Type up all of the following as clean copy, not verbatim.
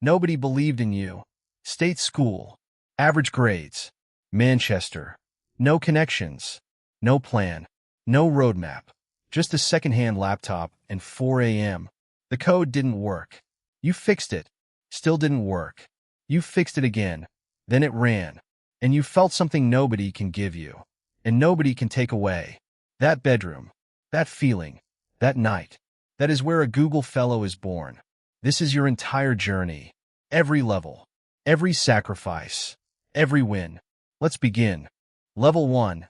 Nobody believed in you. State school. Average grades. Manchester. No connections. No plan. No roadmap. Just a secondhand laptop and 4 a.m. The code didn't work. You fixed it. Still didn't work. You fixed it again. Then it ran. And you felt something nobody can give you. And nobody can take away. That bedroom. That feeling. That night. That is where a Google fellow is born. This is your entire journey. Every level. Every sacrifice. Every win. Let's begin. Level 1.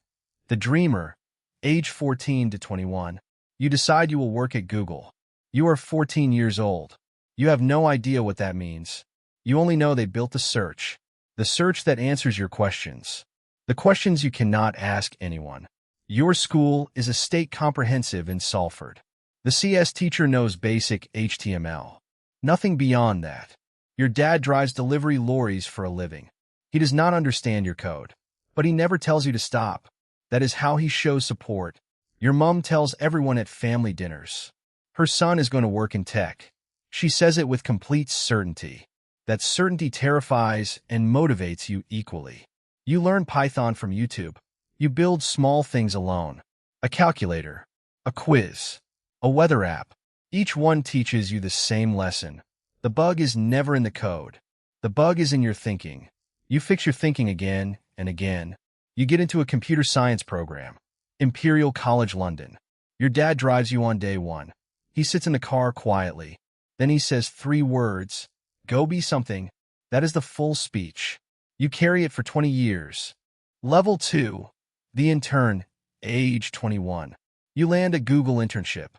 The dreamer. Age 14 to 21. You decide you will work at Google. You are 14 years old. You have no idea what that means. You only know they built a search. The search that answers your questions. The questions you cannot ask anyone. Your school is a state comprehensive in Salford. The CS teacher knows basic HTML. Nothing beyond that. Your dad drives delivery lorries for a living. He does not understand your code. But he never tells you to stop. That is how he shows support. Your mom tells everyone at family dinners. Her son is going to work in tech. She says it with complete certainty. That certainty terrifies and motivates you equally. You learn Python from YouTube. You build small things alone. A calculator. A quiz. A weather app. Each one teaches you the same lesson. The bug is never in the code. The bug is in your thinking. You fix your thinking again and again. You get into a computer science program. Imperial College London. Your dad drives you on day 1. He sits in the car quietly. Then he says 3 words. Go be something. That is the full speech. You carry it for 20 years. Level 2. The Intern. Age 21. You land a Google internship.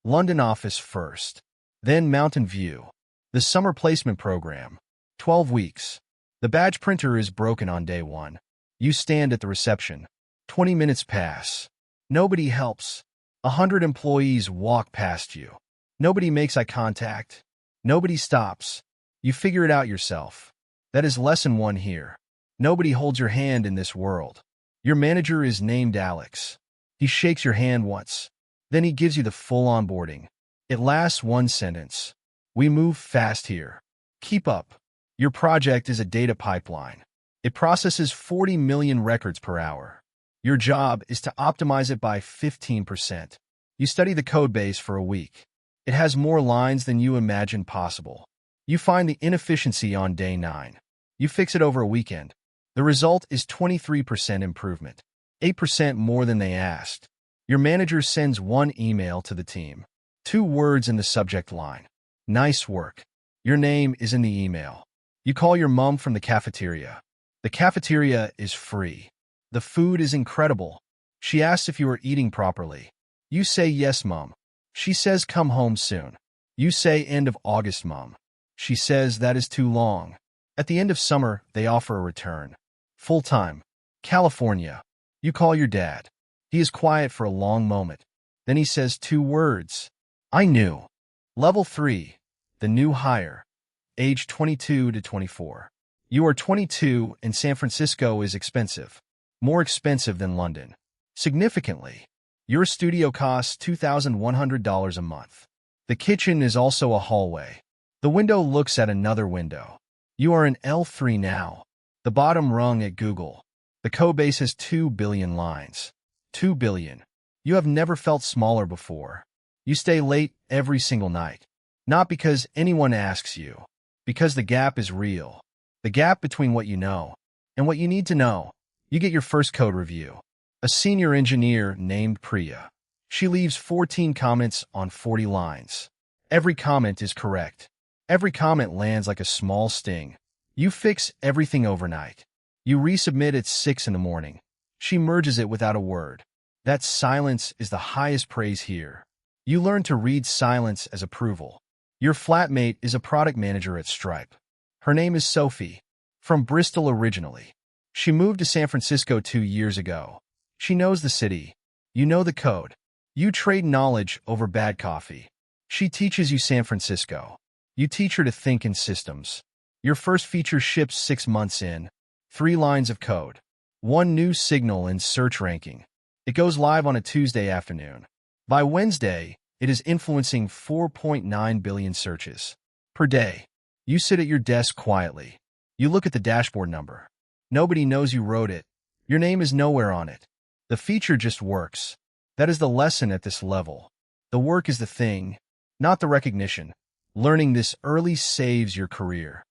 London office first. Then Mountain View. The summer placement program. 12 weeks. The badge printer is broken on day 1. You stand at the reception. 20 minutes pass. Nobody helps. 100 employees walk past you. Nobody makes eye contact. Nobody stops. You figure it out yourself. That is lesson 1 here. Nobody holds your hand in this world. Your manager is named Alex. He shakes your hand once. Then he gives you the full onboarding. It lasts 1 sentence. We move fast here. Keep up. Your project is a data pipeline. It processes 40 million records per hour. Your job is to optimize it by 15%. You study the code base for a week. It has more lines than you imagined possible. You find the inefficiency on day 9. You fix it over a weekend. The result is 23% improvement, 8% more than they asked. Your manager sends 1 email to the team. 2 words in the subject line. Nice work. Your name is in the email. You call your mom from the cafeteria. The cafeteria is free. The food is incredible. She asks if you are eating properly. You say yes, Mom. She says come home soon. You say end of August, Mom. She says that is too long. At the end of summer, they offer a return. Full-time. California. You call your dad. He is quiet for a long moment. Then he says 2 words. I knew. Level 3. The new hire. Age 22 to 24. You are 22 and San Francisco is expensive. More expensive than London. Significantly. Your studio costs $2,100 a month. The kitchen is also a hallway. The window looks at another window. You are in L3 now. The bottom rung at Google. The code base has 2 billion lines. 2 billion. You have never felt smaller before. You stay late every single night. Not because anyone asks you. Because the gap is real. The gap between what you know and what you need to know. You get your first code review. A senior engineer named Priya. She leaves 14 comments on 40 lines. Every comment is correct. Every comment lands like a small sting. You fix everything overnight. You resubmit at 6 in the morning. She merges it without a word. That silence is the highest praise here. You learn to read silence as approval. Your flatmate is a product manager at Stripe. Her name is Sophie. From Bristol originally. She moved to San Francisco 2 years ago. She knows the city. You know the code. You trade knowledge over bad coffee. She teaches you San Francisco. You teach her to think in systems. Your first feature ships 6 months in. 3 lines of code. 1 new signal in search ranking. It goes live on a Tuesday afternoon. By Wednesday, it is influencing 4.9 billion searches per day. You sit at your desk quietly. You look at the dashboard number. Nobody knows you wrote it. Your name is nowhere on it. The feature just works. That is the lesson at this level. The work is the thing, not the recognition. Learning this early saves your career.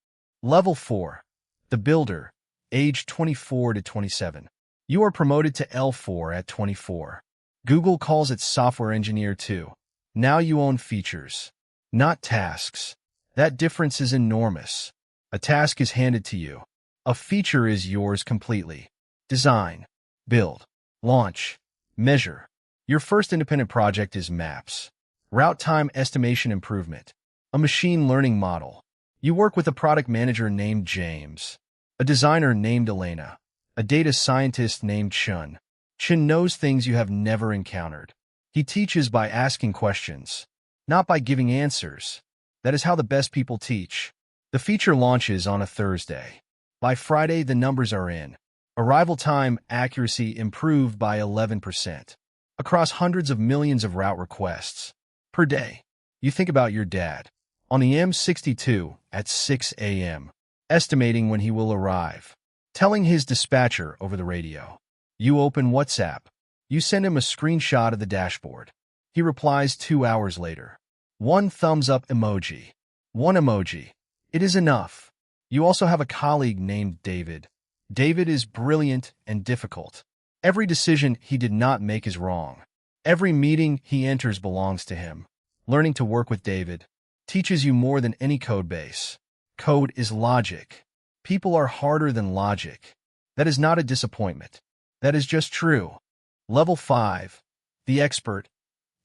Level 4. The Builder, age 24 to 27. You are promoted to L4 at 24. Google calls it Software Engineer 2. Now you own features, not tasks. That difference is enormous. A task is handed to you. A feature is yours completely. Design, build, launch, measure. Your first independent project is maps, route time estimation improvement, a machine learning model. You work with a product manager named James, a designer named Elena, a data scientist named Chun. Chun knows things you have never encountered. He teaches by asking questions, not by giving answers. That is how the best people teach. The feature launches on a Thursday. By Friday, the numbers are in. Arrival time accuracy improved by 11%. Across hundreds of millions of route requests per day. You think about your dad on the M62 at 6 a.m., estimating when he will arrive, telling his dispatcher over the radio. You open WhatsApp. You send him a screenshot of the dashboard. He replies 2 hours later. One thumbs up emoji. One emoji. It is enough. You also have a colleague named David. David is brilliant and difficult. Every decision he did not make is wrong. Every meeting he enters belongs to him. Learning to work with David teaches you more than any code base. Code is logic. People are harder than logic. That is not a disappointment. That is just true. Level 5. The Expert,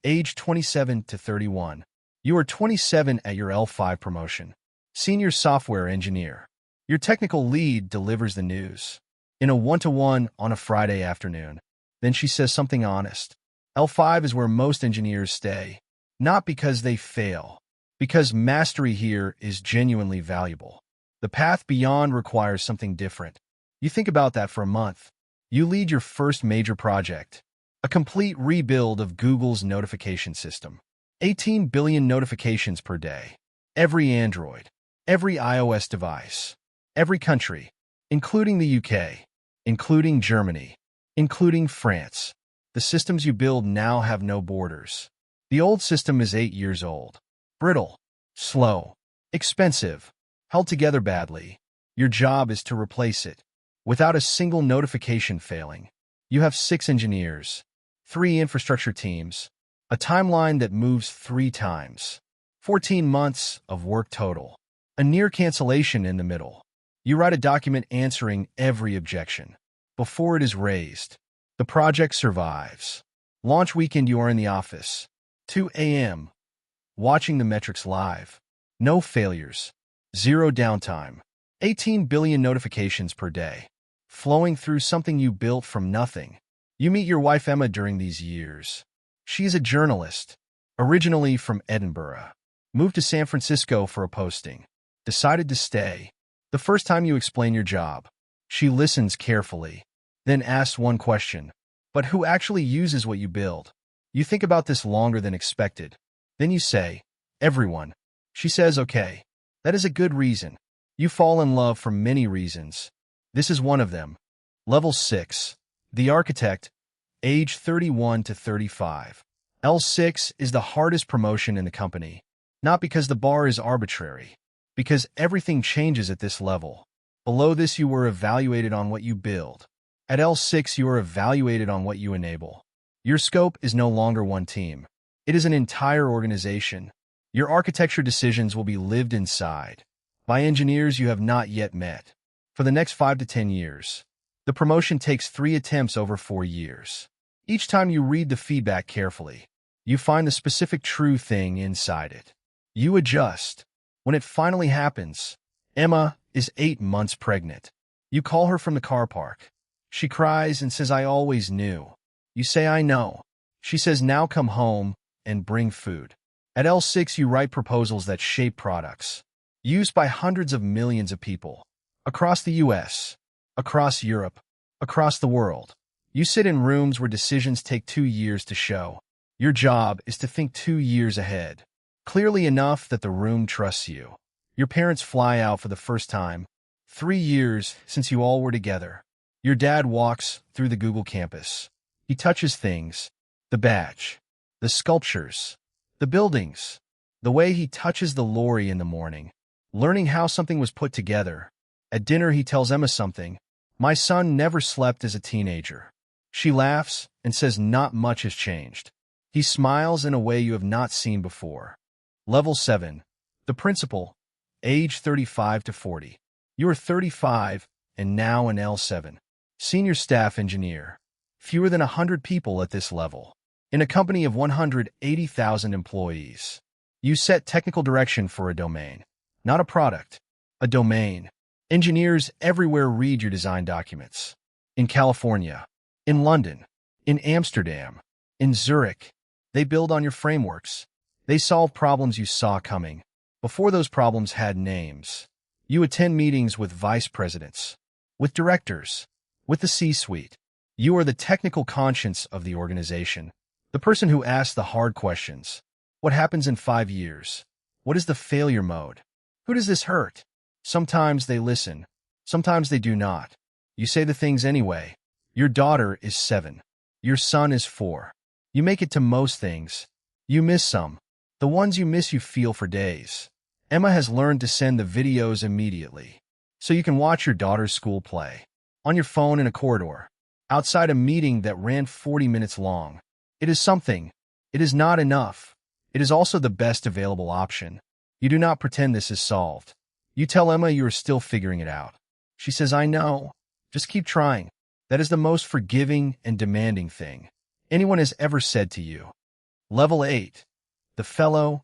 age 27 to 31. You are 27 at your L5 promotion. Senior Software Engineer. Your technical lead delivers the news in a one-to-one on a Friday afternoon. Then she says something honest. L5 is where most engineers stay, not because they fail, because mastery here is genuinely valuable. The path beyond requires something different. You think about that for a month. You lead your first major project, a complete rebuild of Google's notification system. 18 billion notifications per day. Every Android, every iOS device, every country, including the UK, including Germany, including France. The systems you build now have no borders. The old system is 8 years old. Brittle, slow, expensive, held together badly. Your job is to replace it, without a single notification failing. You have 6 engineers, 3 infrastructure teams, a timeline that moves 3 times, 14 months of work total, a near cancellation in the middle. You write a document answering every objection before it is raised. The project survives. Launch weekend, you are in the office, 2 a.m., watching the metrics live. No failures, 0 downtime, 18 billion notifications per day, flowing through something you built from nothing. You meet your wife Emma during these years. She is a journalist, originally from Edinburgh, moved to San Francisco for a posting, decided to stay. The first time you explain your job, she listens carefully, then asks one question. But who actually uses what you build? You think about this longer than expected. Then you say, everyone. She says, okay. That is a good reason. You fall in love for many reasons. This is one of them. Level 6. The Architect, age 31 to 35. L6 is the hardest promotion in the company. Not because the bar is arbitrary, because everything changes at this level. Below this, you were evaluated on what you build. At L6, you are evaluated on what you enable. Your scope is no longer one team. It is an entire organization. Your architecture decisions will be lived inside by engineers you have not yet met. For the next 5 to 10 years, the promotion takes 3 attempts over 4 years. Each time you read the feedback carefully, you find the specific true thing inside it. You adjust. When it finally happens, Emma is 8 months pregnant. You call her from the car park. She cries and says, I always knew. You say, I know. She says, now come home and bring food. At L6, you write proposals that shape products, used by hundreds of millions of people, across the US, across Europe, across the world. You sit in rooms where decisions take 2 years to show. Your job is to think 2 years ahead, clearly enough that the room trusts you. Your parents fly out for the first time. 3 years since you all were together. Your dad walks through the Google campus. He touches things. The badge. The sculptures. The buildings. The way he touches the lorry in the morning. Learning how something was put together. At dinner he tells Emma something. My son never slept as a teenager. She laughs and says not much has changed. He smiles in a way you have not seen before. Level 7. The principal. Age 35 to 40. You are 35 and now an L7. Senior staff engineer. Fewer than 100 people at this level. In a company of 180,000 employees. You set technical direction for a domain. Not a product. A domain. Engineers everywhere read your design documents. In California. In London. In Amsterdam. In Zurich. They build on your frameworks. They solve problems you saw coming. Before those problems had names. You attend meetings with vice presidents. With directors. With the C-suite. You are the technical conscience of the organization. The person who asks the hard questions. What happens in 5 years? What is the failure mode? Who does this hurt? Sometimes they listen. Sometimes they do not. You say the things anyway. Your daughter is 7. Your son is 4. You make it to most things. You miss some. The ones you miss you feel for days. Emma has learned to send the videos immediately. So you can watch your daughter's school play. On your phone in a corridor. Outside a meeting that ran 40 minutes long. It is something. It is not enough. It is also the best available option. You do not pretend this is solved. You tell Emma you are still figuring it out. She says, I know. Just keep trying. That is the most forgiving and demanding thing anyone has ever said to you. Level 8. The fellow,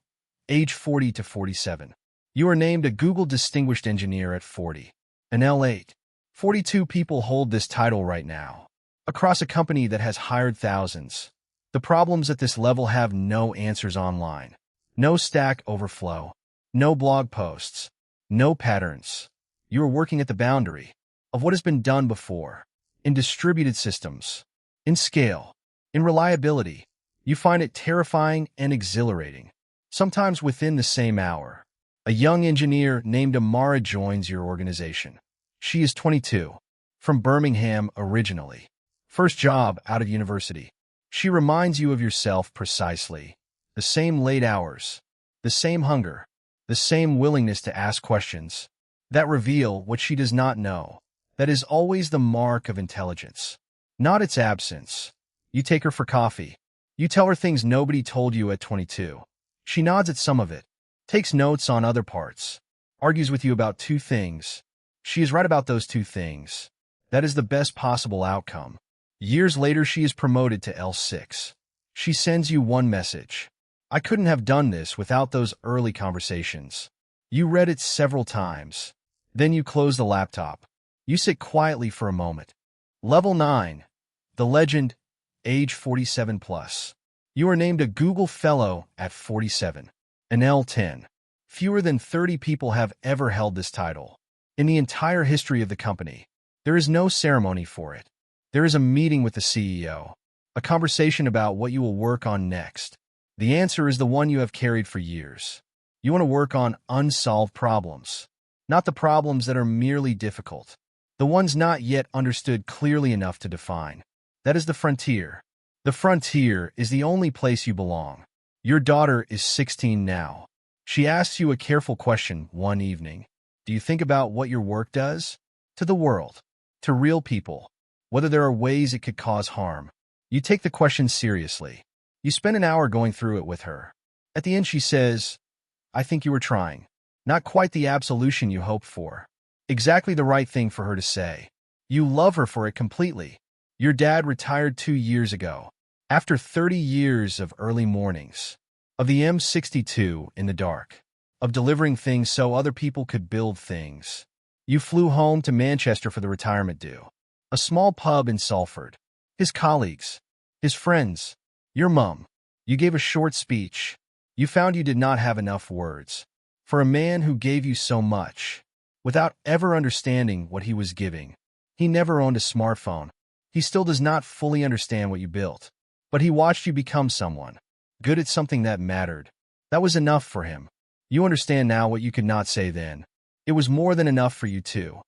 age 40 to 47. You are named a Google Distinguished Engineer at 40. An L8. 42 people hold this title right now. Across a company that has hired thousands. The problems at this level have no answers online. No Stack Overflow. No blog posts. No patterns. You are working at the boundary of what has been done before. In distributed systems. In scale. In reliability. You find it terrifying and exhilarating. Sometimes within the same hour. A young engineer named Amara joins your organization. She is 22. From Birmingham originally. First job out of university. She reminds you of yourself precisely. The same late hours. The same hunger. The same willingness to ask questions. That reveal what she does not know. That is always the mark of intelligence. Not its absence. You take her for coffee. You tell her things nobody told you at 22. She nods at some of it. Takes notes on other parts. Argues with you about 2 things. She is right about those 2 things. That is the best possible outcome. Years later she is promoted to L6. She sends you one message. I couldn't have done this without those early conversations. You read it several times. Then you close the laptop. You sit quietly for a moment. Level 9. The legend, age 47 plus. You are named a Google Fellow at 47. An L10. Fewer than 30 people have ever held this title. In the entire history of the company, there is no ceremony for it. There is a meeting with the CEO. A conversation about what you will work on next. The answer is the one you have carried for years. You want to work on unsolved problems. Not the problems that are merely difficult. The ones not yet understood clearly enough to define. That is the frontier. The frontier is the only place you belong. Your daughter is 16 now. She asks you a careful question one evening. Do you think about what your work does? To the world. To real people. Whether there are ways it could cause harm. You take the question seriously. You spend an hour going through it with her. At the end she says, I think you were trying. Not quite the absolution you hoped for. Exactly the right thing for her to say. You love her for it completely. Your dad retired 2 years ago. After 30 years of early mornings. Of the M62 in the dark. Of delivering things so other people could build things. You flew home to Manchester for the retirement due. A small pub in Salford. His colleagues. His friends. Your mum. You gave a short speech. You found you did not have enough words. For a man who gave you so much. Without ever understanding what he was giving. He never owned a smartphone. He still does not fully understand what you built. But he watched you become someone. Good at something that mattered. That was enough for him. You understand now what you could not say then. It was more than enough for you too.